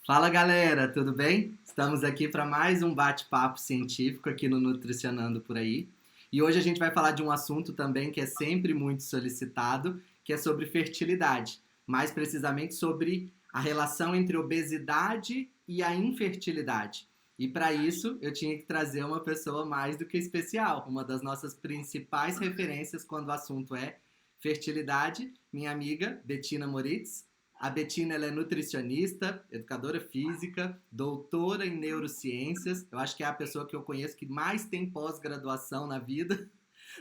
Fala galera, tudo bem? Estamos aqui para mais um bate-papo científico aqui no Nutricionando por aí. E hoje a gente vai falar de um assunto também que é sempre muito solicitado, que é sobre fertilidade. Mais precisamente sobre a relação entre obesidade e a infertilidade. E para isso eu tinha que trazer uma pessoa mais do que especial, uma das nossas principais referências quando o assunto é fertilidade, minha amiga Bettina Moritz. A Bettina ela é nutricionista, educadora física, doutora em neurociências. Eu acho que é a pessoa que eu conheço que mais tem pós-graduação na vida,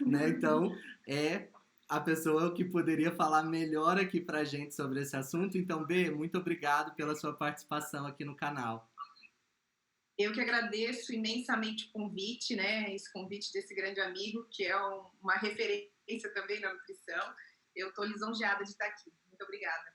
né? Então, é a pessoa que poderia falar melhor aqui pra gente sobre esse assunto. Então, B, muito obrigado pela sua participação aqui no canal. Eu que agradeço imensamente o convite, né? Esse convite desse grande amigo, que é uma referência também na nutrição. Eu estou lisonjeada de estar aqui. Muito obrigada.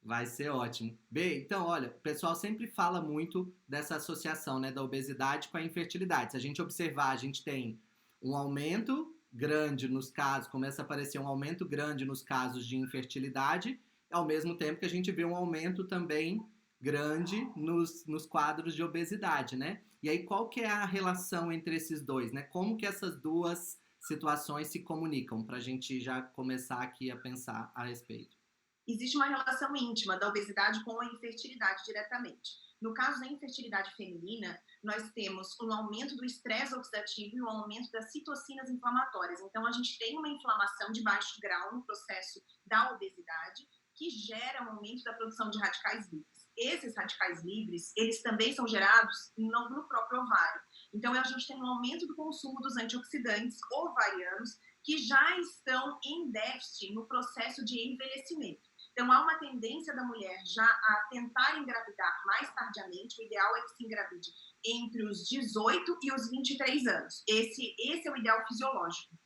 Vai ser ótimo. B, então, olha, o pessoal sempre fala muito dessa associação, né, da obesidade com a infertilidade. Se a gente observar, a gente tem um aumento grande nos casos, começa a aparecer um aumento grande nos casos de infertilidade, ao mesmo tempo que a gente vê um aumento também grande nos quadros de obesidade, né? E aí, qual que é a relação entre esses dois, né? Como que essas duas situações se comunicam, para a gente já começar aqui a pensar a respeito? Existe uma relação íntima da obesidade com a infertilidade diretamente. No caso da infertilidade feminina, nós temos um aumento do estresse oxidativo e um aumento das citocinas inflamatórias. Então, a gente tem uma inflamação de baixo grau no processo da obesidade, que gera um aumento da produção de radicais livres. Esses radicais livres, eles também são gerados no próprio ovário. Então, a gente tem um aumento do consumo dos antioxidantes ovarianos que já estão em déficit no processo de envelhecimento. Então, há uma tendência da mulher já a tentar engravidar mais tardiamente. O ideal é que se engravide entre os 18 e os 23 anos. Esse é o ideal fisiológico.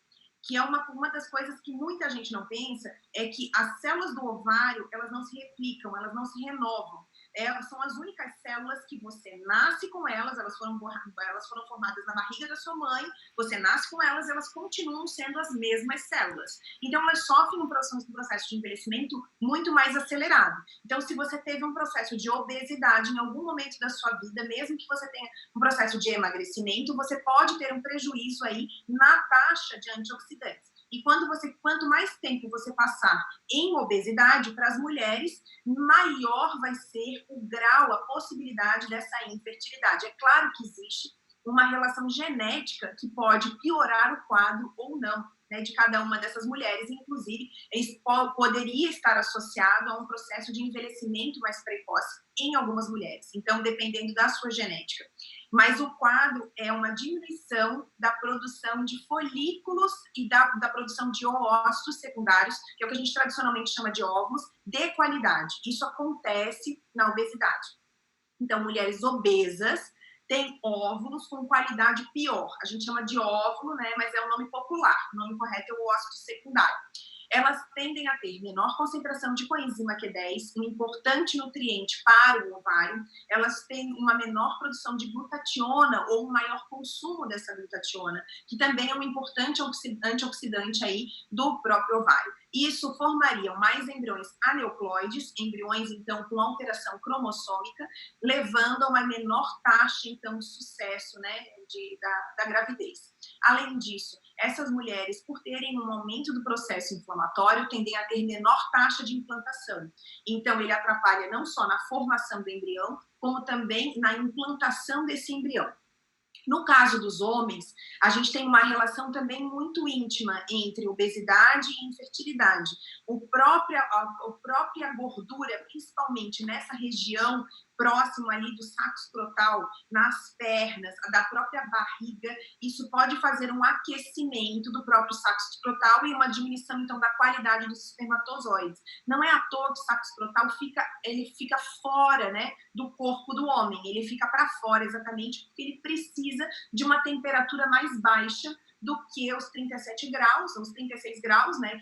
Que é uma das coisas que muita gente não pensa, é que as células do ovário, elas não se replicam, elas não se renovam. Elas são as únicas células que você nasce com elas, elas foram formadas na barriga da sua mãe, você nasce com elas, elas continuam sendo as mesmas células. Então, elas sofrem um processo de envelhecimento muito mais acelerado. Então, se você teve um processo de obesidade em algum momento da sua vida, mesmo que você tenha um processo de emagrecimento, você pode ter um prejuízo aí na taxa de antioxidantes. E quanto mais tempo você passar em obesidade, para as mulheres, maior vai ser o grau, a possibilidade dessa infertilidade. É claro que existe uma relação genética que pode piorar o quadro ou não, né, de cada uma dessas mulheres. Inclusive, isso poderia estar associado a um processo de envelhecimento mais precoce em algumas mulheres. Então, dependendo da sua genética. Mas o quadro é uma diminuição da produção de folículos e da produção de óvulos secundários, que é o que a gente tradicionalmente chama de óvulos, de qualidade. Isso acontece na obesidade. Então, mulheres obesas têm óvulos com qualidade pior. A gente chama de óvulo, né, mas é o nome popular. O nome correto é o óvulo secundário. Elas tendem a ter menor concentração de coenzima Q10, um importante nutriente para o ovário. Elas têm uma menor produção de glutationa ou um maior consumo dessa glutationa, que também é um importante antioxidante aí do próprio ovário. Isso formaria mais embriões aneuploides, embriões, então, com alteração cromossômica, levando a uma menor taxa, então, de sucesso, né, da gravidez. Além disso, essas mulheres, por terem um aumento do processo inflamatório, tendem a ter menor taxa de implantação. Então, ele atrapalha não só na formação do embrião, como também na implantação desse embrião. No caso dos homens, a gente tem uma relação também muito íntima entre obesidade e infertilidade. A própria gordura, principalmente nessa região próximo ali do saco escrotal, nas pernas, da própria barriga, isso pode fazer um aquecimento do próprio saco escrotal e uma diminuição, então, da qualidade dos espermatozoides. Não é à toa que o saco escrotal fica fora, né, do corpo do homem, ele fica para fora exatamente porque ele precisa de uma temperatura mais baixa do que os 37 graus, os 36 graus, né,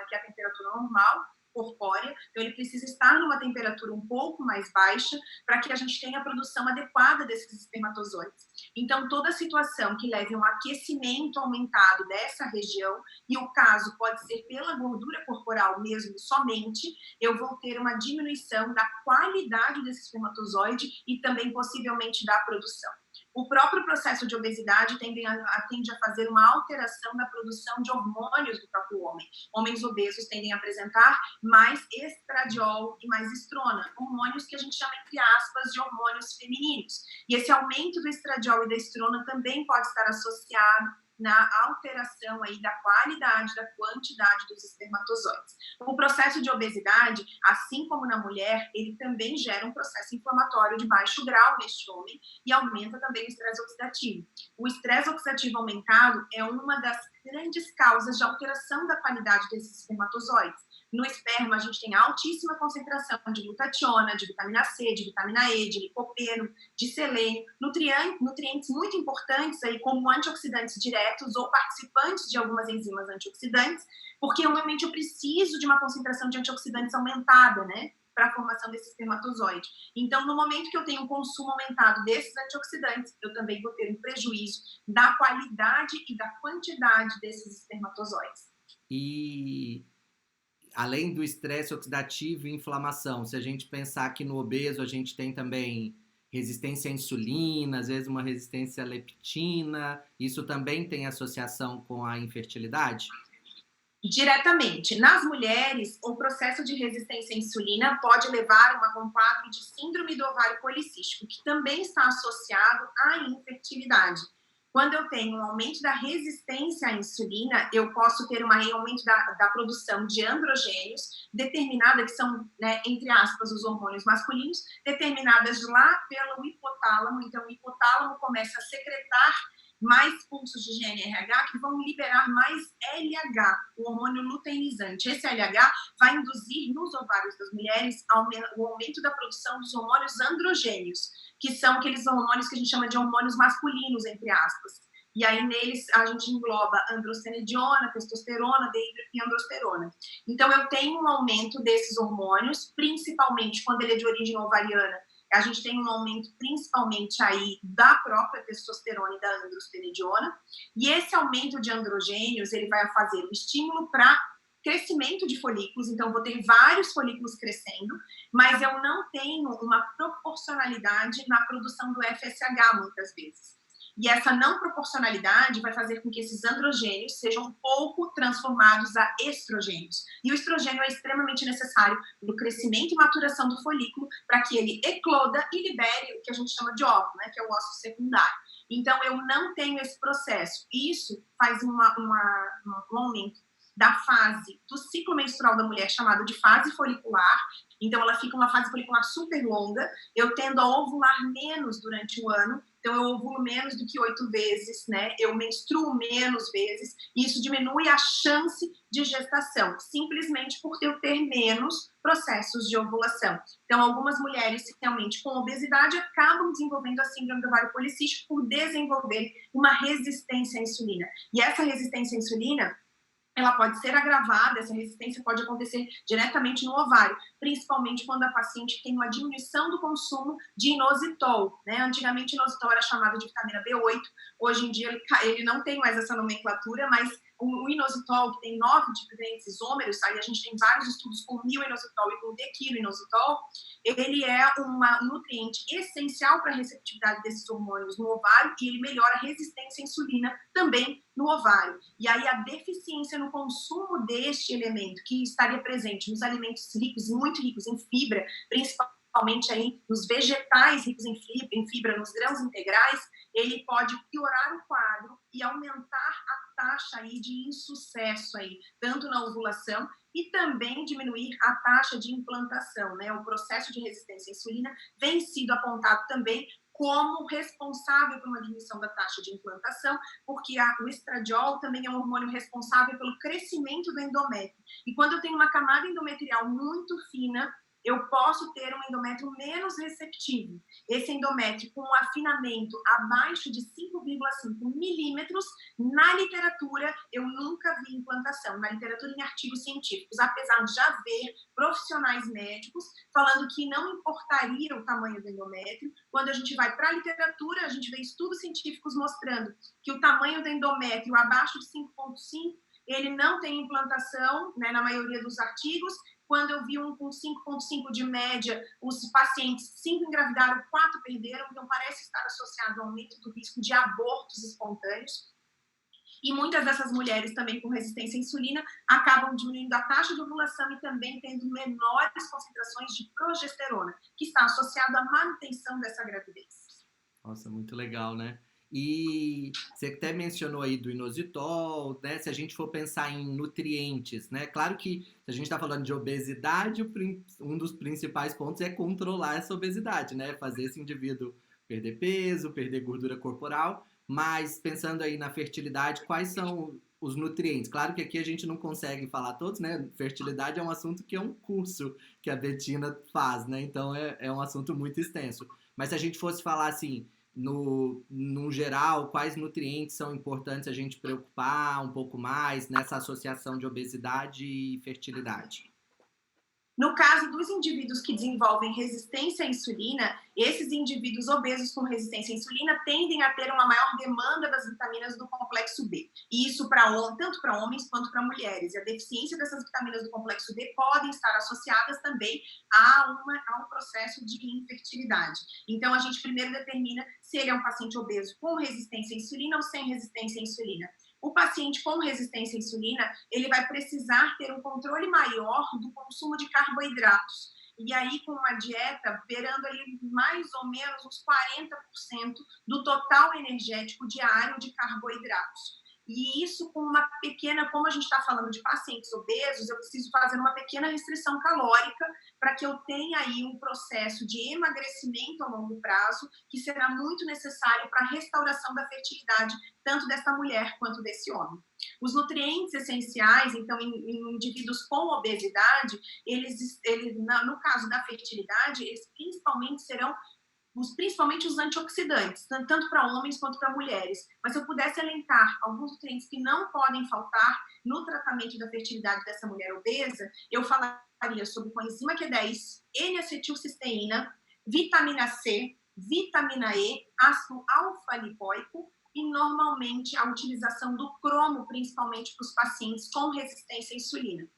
que é a temperatura normal, corpórea, então ele precisa estar numa temperatura um pouco mais baixa para que a gente tenha a produção adequada desses espermatozoides. Então, toda situação que leve a um aquecimento aumentado dessa região, e o caso pode ser pela gordura corporal mesmo, somente, eu vou ter uma diminuição da qualidade desse espermatozoide e também possivelmente da produção. O próprio processo de obesidade tende a fazer uma alteração da produção de hormônios do próprio homem. Homens obesos tendem a apresentar mais estradiol e mais estrona, hormônios que a gente chama, entre aspas, de hormônios femininos. E esse aumento do estradiol e da estrona também pode estar associado na alteração aí da qualidade, da quantidade dos espermatozoides. O processo de obesidade, assim como na mulher, ele também gera um processo inflamatório de baixo grau neste homem e aumenta também o estresse oxidativo. O estresse oxidativo aumentado é uma das grandes causas de alteração da qualidade desses espermatozoides. No esperma, a gente tem altíssima concentração de glutationa, de vitamina C, de vitamina E, de licopeno, de selênio, nutrientes muito importantes aí, como antioxidantes diretos ou participantes de algumas enzimas antioxidantes, porque normalmente eu preciso de uma concentração de antioxidantes aumentada, né, para a formação desse espermatozoide. Então, no momento que eu tenho um consumo aumentado desses antioxidantes, eu também vou ter um prejuízo da qualidade e da quantidade desses espermatozoides. E além do estresse oxidativo e inflamação, se a gente pensar que no obeso a gente tem também resistência à insulina, às vezes uma resistência à leptina, isso também tem associação com a infertilidade? Diretamente. Nas mulheres, o processo de resistência à insulina pode levar a um quadro de síndrome do ovário policístico, que também está associado à infertilidade. Quando eu tenho um aumento da resistência à insulina, eu posso ter um aumento da produção de androgênios, determinada, que são, né, entre aspas, os hormônios masculinos, determinadas lá pelo hipotálamo. Então, o hipotálamo começa a secretar mais pulsos de GNRH que vão liberar mais LH, o hormônio luteinizante. Esse LH vai induzir nos ovários das mulheres o aumento da produção dos hormônios androgênios, que são aqueles hormônios que a gente chama de hormônios masculinos, entre aspas. E aí, neles, a gente engloba androstenediona, testosterona e androsterona. Então, eu tenho um aumento desses hormônios, principalmente quando ele é de origem ovariana. A gente tem um aumento principalmente aí da própria testosterona e da androstenediona. E esse aumento de androgênios, ele vai fazer um estímulo para crescimento de folículos, então eu vou ter vários folículos crescendo, mas eu não tenho uma proporcionalidade na produção do FSH muitas vezes. E essa não proporcionalidade vai fazer com que esses androgênios sejam um pouco transformados a estrogênios. E o estrogênio é extremamente necessário no crescimento e maturação do folículo para que ele ecloda e libere o que a gente chama de óvulo, né, que é o óvulo secundário. Então, eu não tenho esse processo. Isso faz um aumento da fase do ciclo menstrual da mulher, chamado de fase folicular. Então, ela fica uma fase folicular super longa. Eu tendo a ovular menos durante o ano. Então, eu ovulo menos do que 8 vezes, né? Eu menstruo menos vezes. E isso diminui a chance de gestação, simplesmente por eu ter menos processos de ovulação. Então, algumas mulheres, realmente, com obesidade, acabam desenvolvendo a síndrome do ovário policístico por desenvolver uma resistência à insulina. E essa resistência à insulina, ela pode ser agravada, essa resistência pode acontecer diretamente no ovário, principalmente quando a paciente tem uma diminuição do consumo de inositol, né? Antigamente, inositol era chamado de vitamina B8, hoje em dia ele não tem mais essa nomenclatura, mas o inositol, que tem 9 diferentes isômeros, aí a gente tem vários estudos com mil-inositol e com dequilo-inositol, ele é um nutriente essencial para a receptividade desses hormônios no ovário e ele melhora a resistência à insulina também no ovário. E aí a deficiência no consumo deste elemento, que estaria presente nos alimentos ricos, muito ricos em fibra, principalmente aí nos vegetais ricos em fibra, nos grãos integrais, ele pode piorar o quadro e aumentar a taxa aí de insucesso aí, tanto na ovulação e também diminuir a taxa de implantação, né? O processo de resistência à insulina vem sido apontado também como responsável por uma diminuição da taxa de implantação, porque o estradiol também é um hormônio responsável pelo crescimento do endométrio. E quando eu tenho uma camada endometrial muito fina, eu posso ter um endométrio menos receptivo. Esse endométrio com um afinamento abaixo de 5,5 milímetros, na literatura, eu nunca vi implantação, na literatura em artigos científicos, apesar de já haver profissionais médicos falando que não importaria o tamanho do endométrio. Quando a gente vai para a literatura, a gente vê estudos científicos mostrando que o tamanho do endométrio abaixo de 5,5 ele não tem implantação, né, na maioria dos artigos. Quando eu vi um com 5,5 de média, os pacientes 5 engravidaram, 4 perderam, então parece estar associado ao aumento do risco de abortos espontâneos. E muitas dessas mulheres também com resistência à insulina acabam diminuindo a taxa de ovulação e também tendo menores concentrações de progesterona, que está associado à manutenção dessa gravidez. Nossa, muito legal, né? E você até mencionou aí do inositol, né? Se a gente for pensar em nutrientes, né? Claro que se a gente está falando de obesidade, um dos principais pontos é controlar essa obesidade, né? Fazer esse indivíduo perder peso, perder gordura corporal. Mas pensando aí na fertilidade, quais são os nutrientes? Claro que aqui a gente não consegue falar todos, né? Fertilidade é um assunto que é um curso que a Bettina faz, né? Então é um assunto muito extenso. Mas se a gente fosse falar assim, no geral, quais nutrientes são importantes a gente preocupar um pouco mais nessa associação de obesidade e fertilidade? No caso dos indivíduos que desenvolvem resistência à insulina, esses indivíduos obesos com resistência à insulina tendem a ter uma maior demanda das vitaminas do complexo B. E isso tanto para homens quanto para mulheres. E a deficiência dessas vitaminas do complexo B podem estar associadas também a um processo de infertilidade. Então, a gente primeiro determina se ele é um paciente obeso com resistência à insulina ou sem resistência à insulina. O paciente com resistência à insulina, ele vai precisar ter um controle maior do consumo de carboidratos. E aí, com uma dieta, beirando ali mais ou menos uns 40% do total energético diário de carboidratos. E isso com uma pequena, como a gente está falando de pacientes obesos, eu preciso fazer uma pequena restrição calórica para que eu tenha aí um processo de emagrecimento a longo prazo, que será muito necessário para a restauração da fertilidade, tanto dessa mulher quanto desse homem. Os nutrientes essenciais, então, em indivíduos com obesidade, no caso da fertilidade, eles principalmente os antioxidantes, tanto para homens quanto para mulheres. Mas se eu pudesse elencar alguns nutrientes que não podem faltar no tratamento da fertilidade dessa mulher obesa, eu falaria sobre coenzima Q10, N-acetilcisteína, vitamina C, vitamina E, ácido alfa-lipoico e, normalmente, a utilização do cromo, principalmente para os pacientes com resistência à insulina.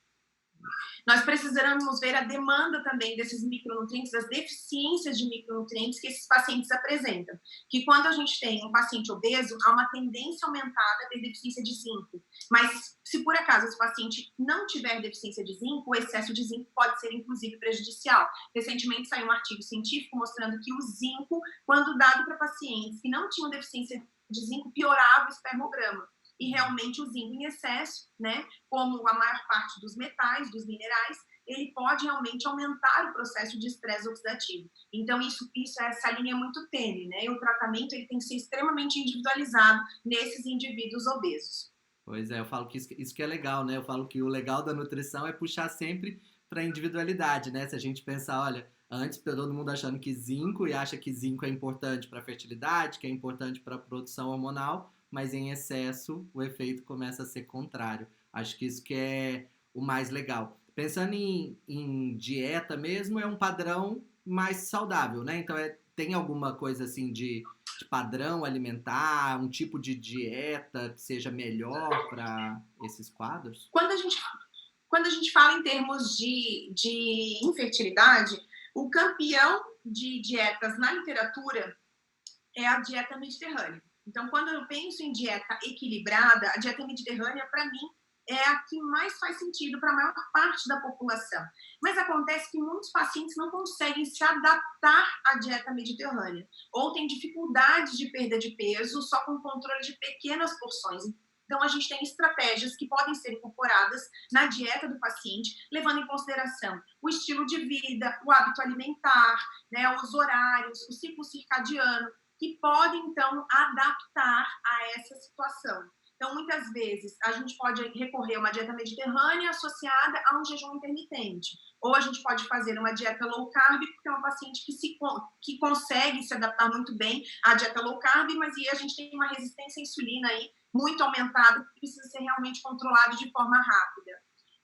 Nós precisamos ver a demanda também desses micronutrientes, das deficiências de micronutrientes que esses pacientes apresentam. Que quando a gente tem um paciente obeso, há uma tendência aumentada a ter deficiência de zinco. Mas se por acaso esse paciente não tiver deficiência de zinco, o excesso de zinco pode ser inclusive prejudicial. Recentemente saiu um artigo científico mostrando que o zinco, quando dado para pacientes que não tinham deficiência de zinco, piorava o espermograma. E realmente o zinco em excesso, né, como a maior parte dos metais, dos minerais, ele pode realmente aumentar o processo de estresse oxidativo. Então, essa linha é muito tênue, né? E o tratamento ele tem que ser extremamente individualizado nesses indivíduos obesos. Pois é, eu falo que isso que é legal, né? Eu falo que o legal da nutrição é puxar sempre para a individualidade, né? Se a gente pensar, olha, antes todo mundo achando que zinco e acha que zinco é importante para a fertilidade, que é importante para a produção hormonal, mas em excesso o efeito começa a ser contrário. Acho que isso que é o mais legal. Pensando em dieta mesmo, é um padrão mais saudável, né? Então tem alguma coisa assim de padrão alimentar, um tipo de dieta que seja melhor para esses quadros? Quando a gente fala em termos de infertilidade, o campeão de dietas na literatura é a dieta mediterrânea. Então, quando eu penso em dieta equilibrada, a dieta mediterrânea, para mim, é a que mais faz sentido para a maior parte da população. Mas acontece que muitos pacientes não conseguem se adaptar à dieta mediterrânea, ou têm dificuldade de perda de peso só com controle de pequenas porções. Então, a gente tem estratégias que podem ser incorporadas na dieta do paciente, levando em consideração o estilo de vida, o hábito alimentar, né, os horários, o ciclo circadiano, que podem, então, adaptar a essa situação. Então, muitas vezes, a gente pode recorrer a uma dieta mediterrânea associada a um jejum intermitente. Ou a gente pode fazer uma dieta low carb, porque é uma paciente que consegue se adaptar muito bem à dieta low carb, mas aí a gente tem uma resistência à insulina aí muito aumentada, que precisa ser realmente controlado de forma rápida.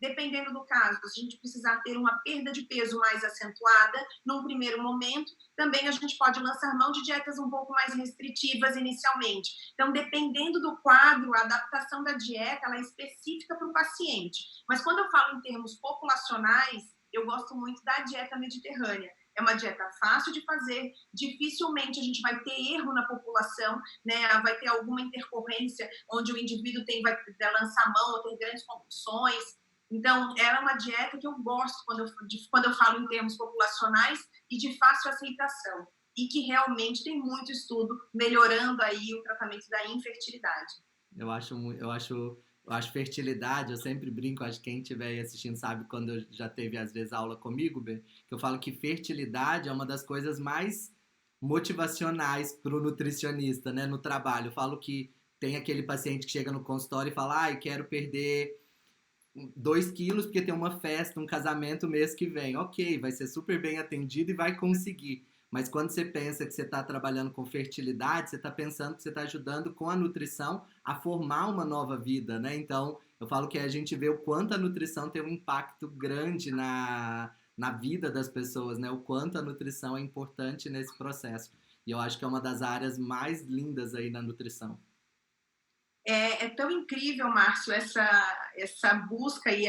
Dependendo do caso, se a gente precisar ter uma perda de peso mais acentuada, num primeiro momento, também a gente pode lançar mão de dietas um pouco mais restritivas inicialmente. Então, dependendo do quadro, a adaptação da dieta ela é específica para o paciente. Mas quando eu falo em termos populacionais, eu gosto muito da dieta mediterrânea. É uma dieta fácil de fazer, dificilmente a gente vai ter erro na população, né? Vai ter alguma intercorrência onde o indivíduo vai lançar mão ou ter grandes compulsões. Então, ela é uma dieta que eu gosto quando eu falo em termos populacionais e de fácil aceitação. E que realmente tem muito estudo melhorando aí o tratamento da infertilidade. Eu acho fertilidade, eu sempre brinco, acho que quem estiver aí assistindo sabe quando já teve, às vezes, aula comigo, Bê, que eu falo que fertilidade é uma das coisas mais motivacionais para o nutricionista, né, no trabalho. Eu falo que tem aquele paciente que chega no consultório e fala, eu quero perder 2 quilos porque tem uma festa, um casamento mês que vem. Ok, vai ser super bem atendido e vai conseguir. Mas quando você pensa que você está trabalhando com fertilidade, você está pensando que você está ajudando com a nutrição a formar uma nova vida, né? Então, eu falo que a gente vê o quanto a nutrição tem um impacto grande na vida das pessoas, né? O quanto a nutrição é importante nesse processo. E eu acho que é uma das áreas mais lindas aí na nutrição. É tão incrível, Márcio, essa busca e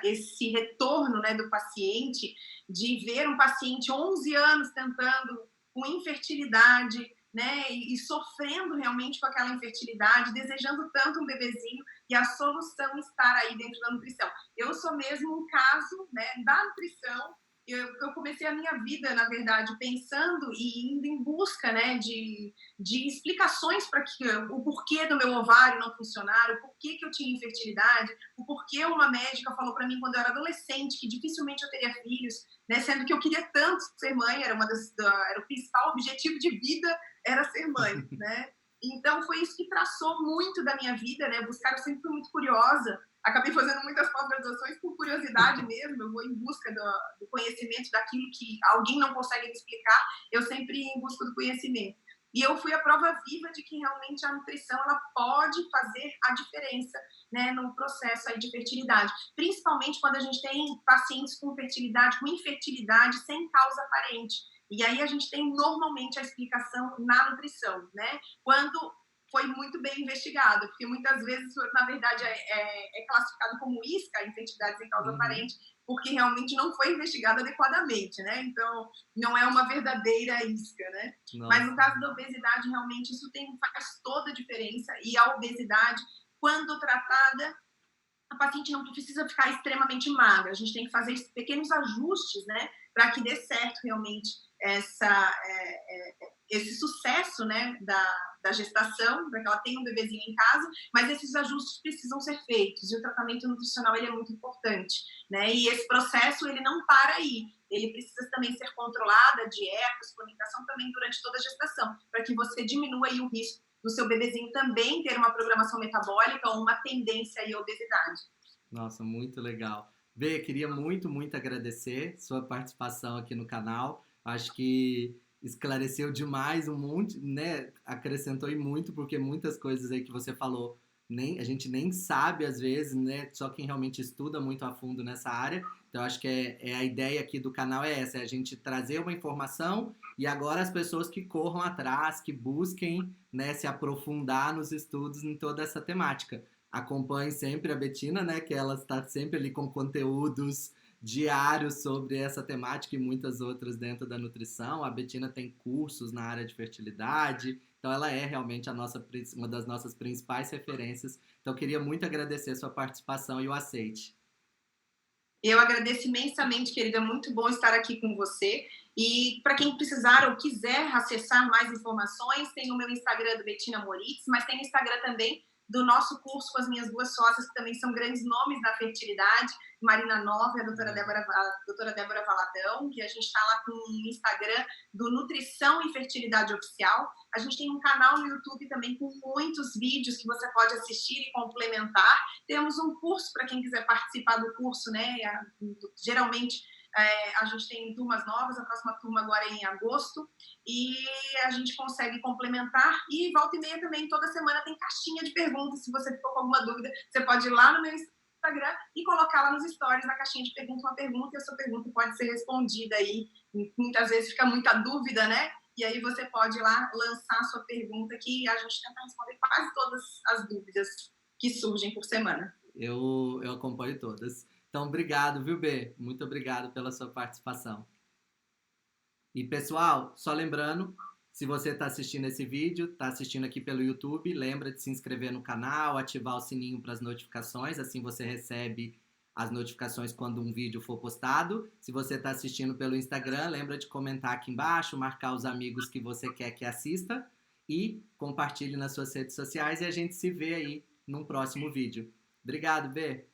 esse retorno, né, do paciente, de ver um paciente 11 anos tentando com infertilidade, né, e sofrendo realmente com aquela infertilidade, desejando tanto um bebezinho, e a solução estar aí dentro da nutrição. Eu sou mesmo um caso, né, da nutrição. Eu comecei a minha vida, na verdade, pensando e indo em busca, né, de explicações para o porquê do meu ovário não funcionar, o porquê que eu tinha infertilidade, o porquê uma médica falou para mim quando eu era adolescente que dificilmente eu teria filhos, né, sendo que eu queria tanto ser mãe, era o principal objetivo de vida, era ser mãe, né? Então foi isso que traçou muito da minha vida, né? Buscar, eu sempre fui muito curiosa. Acabei fazendo muitas pós-graduações por curiosidade mesmo, eu vou em busca do conhecimento daquilo que alguém não consegue me explicar, eu sempre em busca do conhecimento. E eu fui a prova viva de que realmente a nutrição ela pode fazer a diferença, né, no processo aí de fertilidade, principalmente quando a gente tem pacientes com fertilidade, com infertilidade sem causa aparente. E aí a gente tem normalmente a explicação na nutrição, né? Quando foi muito bem investigado, porque muitas vezes, na verdade, é classificado como isca, a infertilidade sem causa aparente, porque realmente não foi investigado adequadamente, né? Então, não é uma verdadeira isca, né? Nossa. Mas no caso da obesidade, realmente, isso faz toda a diferença, e a obesidade, quando tratada, a paciente não precisa ficar extremamente magra, a gente tem que fazer pequenos ajustes, né, para que dê certo realmente esse sucesso, né, da gestação, para que ela tenha um bebezinho em casa, mas esses ajustes precisam ser feitos, e o tratamento nutricional ele é muito importante, né, e esse processo ele não para aí, ele precisa também ser controlado, a dieta, a suplementação também durante toda a gestação, para que você diminua aí o risco do seu bebezinho também ter uma programação metabólica ou uma tendência aí à obesidade. Nossa, muito legal. Bê, queria muito, muito agradecer sua participação aqui no canal. Acho que esclareceu demais um monte, né? Acrescentou e muito, porque muitas coisas aí que você falou, a gente nem sabe às vezes, né? Só quem realmente estuda muito a fundo nessa área. Então, acho que a ideia aqui do canal é essa, é a gente trazer uma informação e agora as pessoas que corram atrás, que busquem, né, se aprofundar nos estudos em toda essa temática. Acompanhe sempre a Bettina, né, que ela está sempre ali com conteúdos diários sobre essa temática e muitas outras dentro da nutrição. A Bettina tem cursos na área de fertilidade, então ela é realmente uma das nossas principais referências. Então, eu queria muito agradecer a sua participação e o aceite. Eu agradeço imensamente, querida, é muito bom estar aqui com você. E para quem precisar ou quiser acessar mais informações, tem o meu Instagram do Bettina Moritz, mas tem o Instagram também do nosso curso com as minhas duas sócias, que também são grandes nomes da fertilidade, Marina Nova e a doutora Débora Valadão, que a gente está lá com o Instagram do Nutrição e Fertilidade Oficial. A gente tem um canal no YouTube também com muitos vídeos que você pode assistir e complementar. Temos um curso para quem quiser participar do curso, né? Geralmente a gente tem turmas novas, a próxima turma agora é em agosto, e a gente consegue complementar. E volta e meia também, toda semana tem caixinha de perguntas. Se você ficou com alguma dúvida, você pode ir lá no meu Instagram e colocar lá nos stories, na caixinha de pergunta, uma pergunta, e a sua pergunta pode ser respondida aí. Muitas vezes fica muita dúvida, né? E aí você pode ir lá lançar a sua pergunta, que a gente tenta responder quase todas as dúvidas que surgem por semana. Eu acompanho todas. Então, obrigado, viu, Bê? Muito obrigado pela sua participação. E, pessoal, só lembrando, se você está assistindo esse vídeo, está assistindo aqui pelo YouTube, lembra de se inscrever no canal, ativar o sininho para as notificações, assim você recebe as notificações quando um vídeo for postado. Se você está assistindo pelo Instagram, lembra de comentar aqui embaixo, marcar os amigos que você quer que assista e compartilhe nas suas redes sociais, e a gente se vê aí num próximo vídeo. Obrigado, Bê!